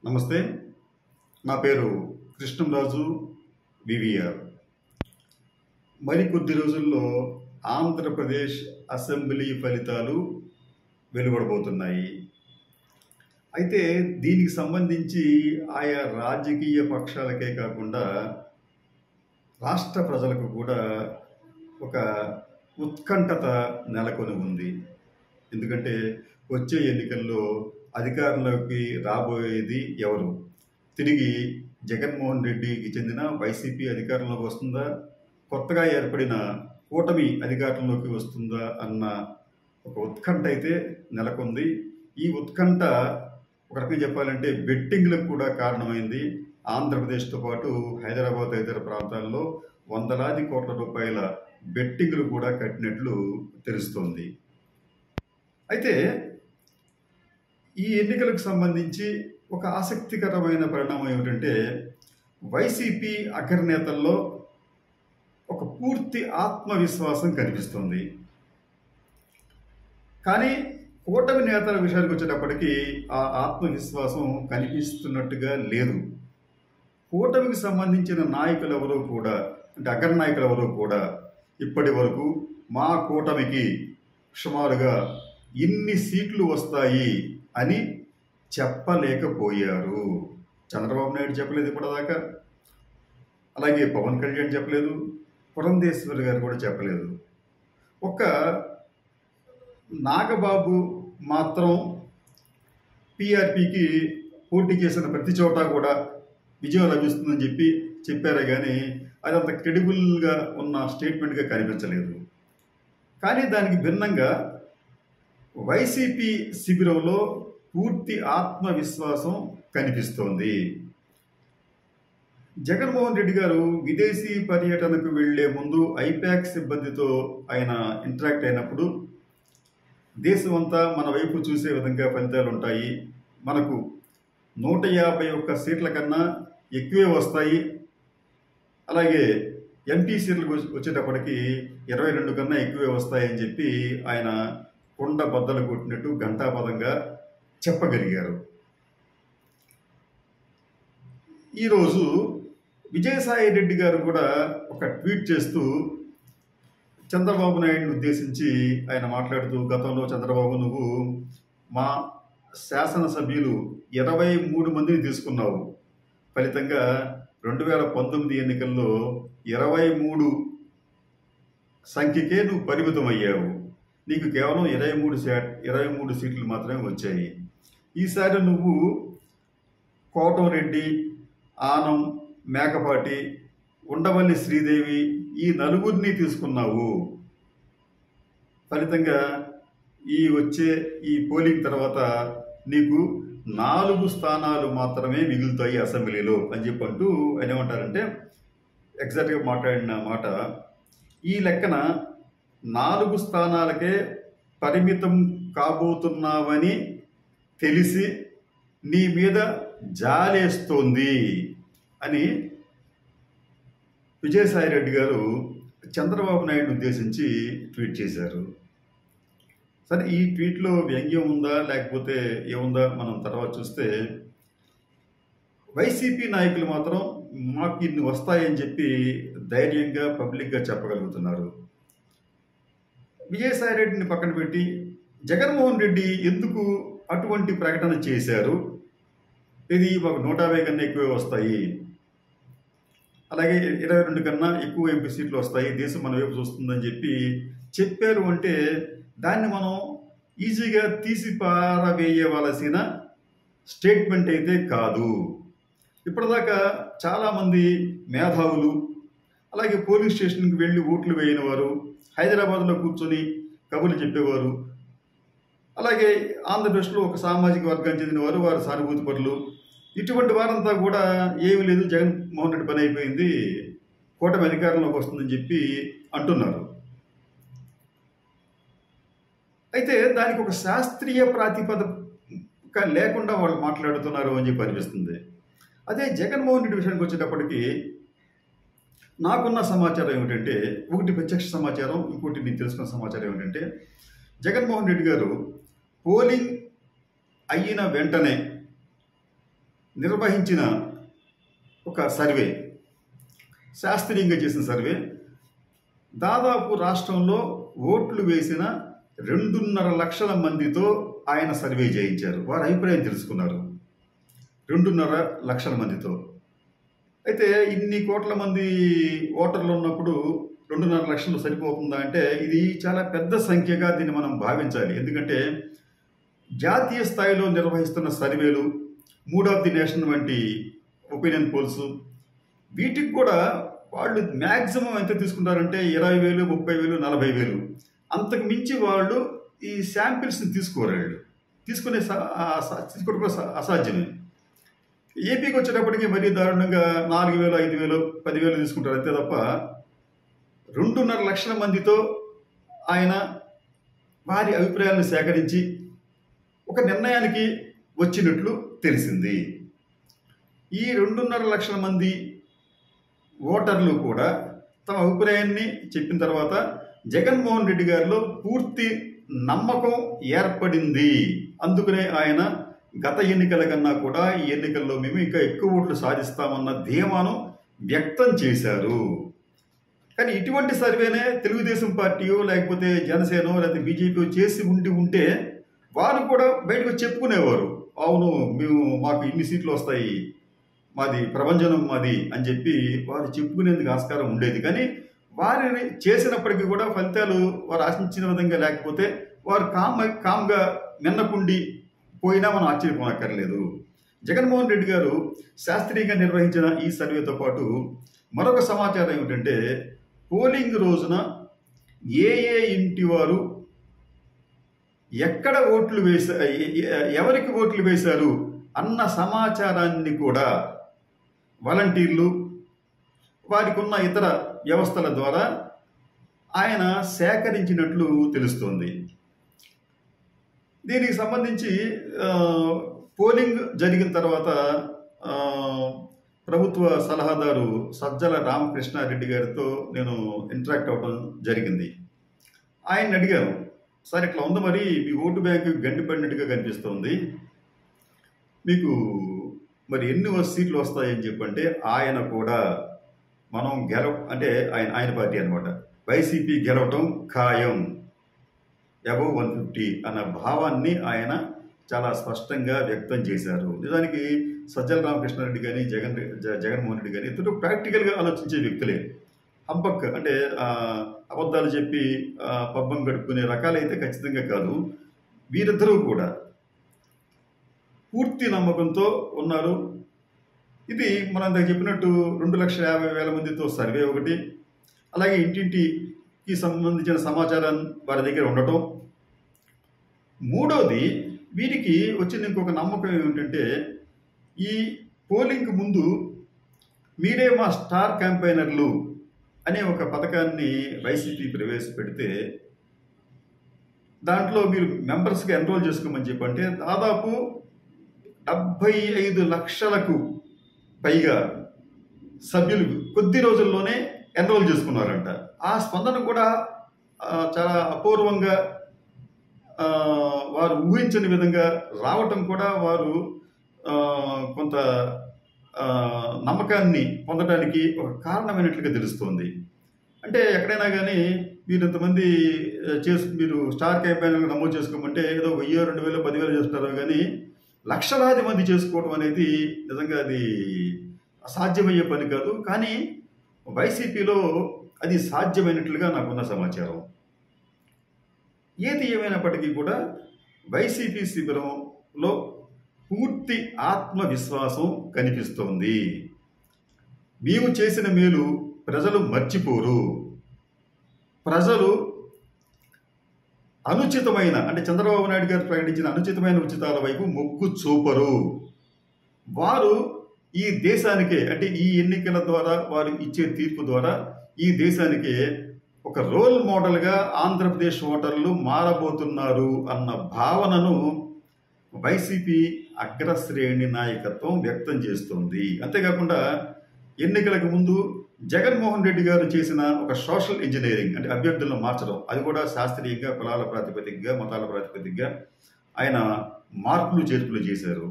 నమస్తే. నా పేరు కృష్ణంరాజు వివిఆర్. మరికొద్ది రోజుల్లో ఆంధ్రప్రదేశ్ అసెంబ్లీ ఫలితాలు వెలువడబోతున్నాయి. అయితే దీనికి సంబంధించి ఆయా రాజకీయ పక్షాలకే కాకుండా రాష్ట్ర ప్రజలకు కూడా ఒక ఉత్కంఠత నెలకొని ఉంది. ఎందుకంటే వచ్చే ఎన్నికల్లో అధికారంలోకి రాబోయేది ఎవరు? తిరిగి జగన్మోహన్ రెడ్డికి చెందిన వైసీపీ అధికారంలోకి వస్తుందా? కొత్తగా ఏర్పడిన కూటమి అధికారంలోకి వస్తుందా అన్న ఒక ఉత్కంఠ అయితే నెలకొంది. ఈ ఉత్కంఠ ఒక రకంగా చెప్పాలంటే బెట్టింగ్లకు కూడా కారణమైంది. ఆంధ్రప్రదేశ్తో పాటు హైదరాబాద్ తదితర ప్రాంతాల్లో వందలాది కోట్ల రూపాయల బెట్టింగ్లు కూడా కట్టినట్లు తెలుస్తోంది. అయితే ఈ ఎన్నికలకు సంబంధించి ఒక ఆసక్తికరమైన పరిణామం ఏమిటంటే వైసీపీ అగ్రనేతల్లో ఒక పూర్తి ఆత్మవిశ్వాసం కనిపిస్తుంది. కానీ కూటమి నేతల విషయానికి వచ్చేటప్పటికీ ఆ ఆత్మవిశ్వాసం కనిపిస్తున్నట్టుగా లేదు. కూటమికి సంబంధించిన నాయకులు ఎవరూ కూడా, అంటే అగ్రనాయకులు ఎవరూ కూడా ఇప్పటి వరకు మా కూటమికి సుమారుగా ఇన్ని సీట్లు వస్తాయి అని చెప్పలేకపోయారు. చంద్రబాబు నాయుడు చెప్పలేదు ఇప్పటిదాకా, అలాగే పవన్ కళ్యాణ్ చెప్పలేదు, పురంధేశ్వరి గారు కూడా చెప్పలేదు. ఒక్క నాగబాబు మాత్రం పీఆర్పీకి పోటీ చేసిన ప్రతి చోట కూడా విజయం లభిస్తుందని చెప్పారే కానీ అది అంత క్రెడిబుల్గా ఉన్న స్టేట్మెంట్గా కనిపించలేదు. కానీ దానికి భిన్నంగా వైసీపీ శిబిరంలో పూర్తి ఆత్మవిశ్వాసం కనిపిస్తోంది. జగన్మోహన్ రెడ్డి గారు విదేశీ పర్యటనకు వెళ్లే ముందు ఐపాక్ సిబ్బందితో ఆయన ఇంటరాక్ట్ అయినప్పుడు దేశమంతా మన వైపు చూసే విధంగా ఫలితాలు ఉంటాయి, మనకు 151 సీట్ల కన్నా ఎక్కువే వస్తాయి, అలాగే ఎంపీ సీట్లకు వచ్చేటప్పటికి 22 కన్నా ఎక్కువే వస్తాయని చెప్పి ఆయన కొండ బద్దలు కొట్టినట్టు ఘంటాపదంగా చెప్పగలిగారు. ఈరోజు విజయసాయి రెడ్డి గారు కూడా ఒక ట్వీట్ చేస్తూ చంద్రబాబు నాయుడుని ఉద్దేశించి ఆయన మాట్లాడుతూ, గతంలో చంద్రబాబు నువ్వు మా శాసనసభ్యులు 23 మందిని తీసుకున్నావు, ఫలితంగా 2019 ఎన్నికల్లో 23 సంఖ్యకే నువ్వు పరిమితం అయ్యావు, నీకు కేవలం 23 సీట్లు మాత్రమే వచ్చాయి. ఈసారి నువ్వు కోటంరెడ్డి, ఆనం, మేకపాటి, ఉండవల్లి శ్రీదేవి ఈ 4 తీసుకున్నావు, ఫలితంగా వచ్చే పోలింగ్ తర్వాత నీకు 4 స్థానాలు మాత్రమే మిగులుతాయి అసెంబ్లీలో అని చెప్పంటూ ఆయన ఏమంటారంటే, ఎగ్జాక్ట్గా మాట్లాడిన మాట, ఈ లెక్కన 4 స్థానాలకే పరిమితం కాబోతున్నావని తెలిసి నీ మీద జాలేస్తోంది అని విజయసాయి రెడ్డి గారు చంద్రబాబు నాయుడుని ఉద్దేశించి ట్వీట్ చేశారు. సరే, ఈ ట్వీట్లో వ్యంగ్యం ఉందా లేకపోతే ఏముందా మనం తర్వాత చూస్తే, వైసీపీ నాయకులు మాత్రం మాకు ఇన్ని వస్తాయని చెప్పి ధైర్యంగా పబ్లిక్గా చెప్పగలుగుతున్నారు. విజయసాయి రెడ్డిని పక్కన పెట్టి జగన్మోహన్ రెడ్డి ఎందుకు అటువంటి ప్రకటన చేశారు? ఇది మాకు 150 కన్నా ఎక్కువే వస్తాయి, అలాగే 22 కన్నా ఎక్కువ ఎంపీ సీట్లు వస్తాయి, దేశం మన వైపు చూస్తుందని చెప్పారు అంటే దాన్ని మనం ఈజీగా తీసి పారవేయవలసిన స్టేట్మెంట్ అయితే కాదు. ఇప్పటిదాకా చాలామంది మేధావులు, అలాగే పోలింగ్ స్టేషన్కి వెళ్ళి ఓట్లు వేయని వారు, హైదరాబాద్లో కూర్చొని కబుర్లు చెప్పేవారు, అలాగే ఆంధ్రప్రదేశ్లో ఒక సామాజిక వర్గానికి చెందిన వారు, వారు సానుభూతి పరులు, ఇటువంటి వారంతా కూడా ఏమీ లేదు, జగన్మోహన్ రెడ్డి పని అయిపోయింది, కూటమి అధికారంలోకి వస్తుందని చెప్పి అంటున్నారు. అయితే దానికి ఒక శాస్త్రీయ ప్రాతిపదిక లేకుండా వాళ్ళు మాట్లాడుతున్నారు అని చెప్పి అనిపిస్తుంది. అదే జగన్మోహన్ రెడ్డి విషయానికి వచ్చేటప్పటికి నాకున్న సమాచారం ఏమిటంటే, ఒకటి ప్రత్యక్ష సమాచారం, ఇంకోటి నేను తెలుసుకున్న సమాచారం ఏమిటంటే, జగన్మోహన్ రెడ్డి గారు పోలింగ్ అయిన వెంటనే నిర్వహించిన ఒక సర్వే, శాస్త్రీయంగా చేసిన సర్వే, దాదాపు రాష్ట్రంలో ఓట్లు వేసిన 2.5 లక్షల మందితో ఆయన సర్వే చేయించారు. వారి అభిప్రాయం తెలుసుకున్నారు 2.5 లక్షల మందితో. అయితే ఇన్ని కోట్ల మంది ఓటర్లు ఉన్నప్పుడు 2.5 లక్షలు సరిపోతుందా అంటే ఇది చాలా పెద్ద సంఖ్యగా దీన్ని మనం భావించాలి. ఎందుకంటే జాతీయ స్థాయిలో నిర్వహిస్తున్న సర్వేలు, మూడ్ ఆఫ్ ది నేషన్ వంటి ఒపీనియన్ పోల్స్, వీటికి కూడా వాళ్ళు మ్యాక్సిమం ఎంత తీసుకుంటారంటే 20,000, 30,000, 40,000, అంతకు మించి వాళ్ళు ఈ శాంపిల్స్ని తీసుకోరు. తీసుకోవడం కూడా అసాధ్యమే. ఏపీకి వచ్చేటప్పటికి మరీ దారుణంగా 4,000, 5,000, 10,000 తీసుకుంటారు అంతే తప్ప 2.5 లక్షల మందితో ఆయన వారి అభిప్రాయాలను సేకరించి ఒక నిర్ణయానికి వచ్చినట్లు తెలిసింది. ఈ 2.5 లక్షల మంది ఓటర్లు కూడా తమ అభిప్రాయాన్ని చెప్పిన తర్వాత జగన్మోహన్ రెడ్డి గారిలో పూర్తి నమ్మకం ఏర్పడింది. అందుకనే ఆయన గత ఎన్నికల కన్నా కూడా ఈ ఎన్నికల్లో మేము ఇంకా ఎక్కువ ఓట్లు సాధిస్తామన్న ధీమాను వ్యక్తం చేశారు. కానీ ఇటువంటి సర్వేనే తెలుగుదేశం పార్టీయో లేకపోతే జనసేనో లేకపోతే బీజేపీ చేసి ఉంటే వారు కూడా బయటకు చెప్పుకునేవారు, అవును మాకు ఇన్ని సీట్లు వస్తాయి, మాది ప్రభంజనం మాది అని చెప్పి వారు చెప్పుకునేందుకు ఆస్కారం ఉండేది. కానీ వారిని చేసినప్పటికీ కూడా ఫలితాలు వారు ఆశించిన విధంగా లేకపోతే వారు కామ్గా మిన్నకుండి పోయినా మనం ఆశ్చర్యపోనక్కర్లేదు. జగన్మోహన్ రెడ్డి గారు శాస్త్రీయంగా నిర్వహించిన ఈ సర్వేతో పాటు మరొక సమాచారం ఏమిటంటే పోలింగ్ రోజున ఏ ఇంటి వారు ఎక్కడ ఓట్లు ఎవరికి ఓట్లు వేశారు అన్న సమాచారాన్ని కూడా వాలంటీర్లు, వారికి ఉన్న ఇతర వ్యవస్థల ద్వారా ఆయన సేకరించినట్లు తెలుస్తోంది. దీనికి సంబంధించి పోలింగ్ జరిగిన తర్వాత ప్రభుత్వ సలహాదారు సజ్జల రామకృష్ణారెడ్డి గారితో నేను ఇంటరాక్ట్ అవ్వడం జరిగింది. ఆయన అడిగాను, సార్ ఇట్లా ఉంది, మరి మీ ఓటు బ్యాంకు గండిపడినట్టుగా కనిపిస్తుంది, మీకు మరి ఎన్ని సీట్లు వస్తాయని చెప్పంటే ఆయన కూడా మనం అంటే ఆయన పార్టీ అనమాట, వైసీపీ గెలవటం ఖాయం, అబవ్ 150 అన్న భావాన్ని ఆయన చాలా స్పష్టంగా వ్యక్తం చేశారు. నిజానికి సజ్జల రామకృష్ణారెడ్డి కానీ జగన్మోహన్ రెడ్డి కానీ ఇద్దరు ప్రాక్టికల్గా ఆలోచించే వ్యక్తులే. హంపక్ అంటే అబద్ధాలు చెప్పి పబ్బం గడుపుకునే రకాలైతే ఖచ్చితంగా కాదు. వీరిద్దరూ కూడా పూర్తి నమ్మకంతో ఉన్నారు. ఇది మనం ఇందాక చెప్పినట్టు 2,50,000 మందితో సర్వే ఒకటి, అలాగే ఇంటింటికి సంబంధించిన సమాచారం వారి దగ్గర ఉండటం. మూడోది, వీరికి వచ్చిన ఇంకొక నమ్మకం ఏమిటంటే ఈ పోలింగ్కి ముందు మీరే మా స్టార్ క్యాంపెయినర్లు అనే ఒక పథకాన్ని వైసీపీ ప్రవేశపెడితే దాంట్లో మీరు మెంబర్స్గా ఎన్రోల్ చేసుకోమని చెప్పంటే దాదాపు 75 లక్షలకు పైగా సభ్యులు కొద్ది రోజుల్లోనే ఎన్రోల్ చేసుకున్నారంట. ఆ స్పందన కూడా చాలా అపూర్వంగా వారు ఊహించని విధంగా రావటం కూడా వారు కొంత నమ్మకాన్ని పొందడానికి ఒక కారణమైనట్లుగా తెలుస్తోంది. అంటే ఎక్కడైనా కానీ మీరు ఇంతమంది మీరు స్టార్ క్యాంపెయిన్లు నమోదు చేసుకోమంటే ఏదో 1,000, 2,000, 10,000 చేస్తున్నారు, కానీ లక్షలాది మంది చేసుకోవడం అనేది నిజంగా అది అసాధ్యమయ్యే పని కాదు. కానీ వైసీపీలో అది సాధ్యమైనట్లుగా నాకున్న సమాచారం. ఏది ఏమైనప్పటికీ కూడా వైసీపీ శిబిరంలో పూర్తి ఆత్మవిశ్వాసం కనిపిస్తోంది. మేము చేసిన మేలు ప్రజలు మర్చిపోరు. ప్రజలు అనుచితమైన అంటే చంద్రబాబు నాయుడు గారు ప్రకటించిన అనుచితమైన ఉచితాల వైపు మొగ్గు చూపరు. వారు ఈ దేశానికే అంటే ఈ ఎన్నికల ద్వారా వారు ఇచ్చే తీర్పు ద్వారా ఈ దేశానికే ఒక రోల్ మోడల్గా ఆంధ్రప్రదేశ్ ఓటర్లు మారబోతున్నారు అన్న భావనను వైసీపీ అగ్రశ్రేణి నాయకత్వం వ్యక్తం చేస్తోంది. అంతేకాకుండా ఎన్నికలకు ముందు జగన్మోహన్ రెడ్డి గారు చేసిన ఒక సోషల్ ఇంజనీరింగ్ అంటే అభ్యర్థులను మార్చడం, అది కూడా శాస్త్రీయంగా కులాల ప్రాతిపదికగా మతాల ప్రాతిపదికగా ఆయన మార్పులు చేర్పులు చేశారు.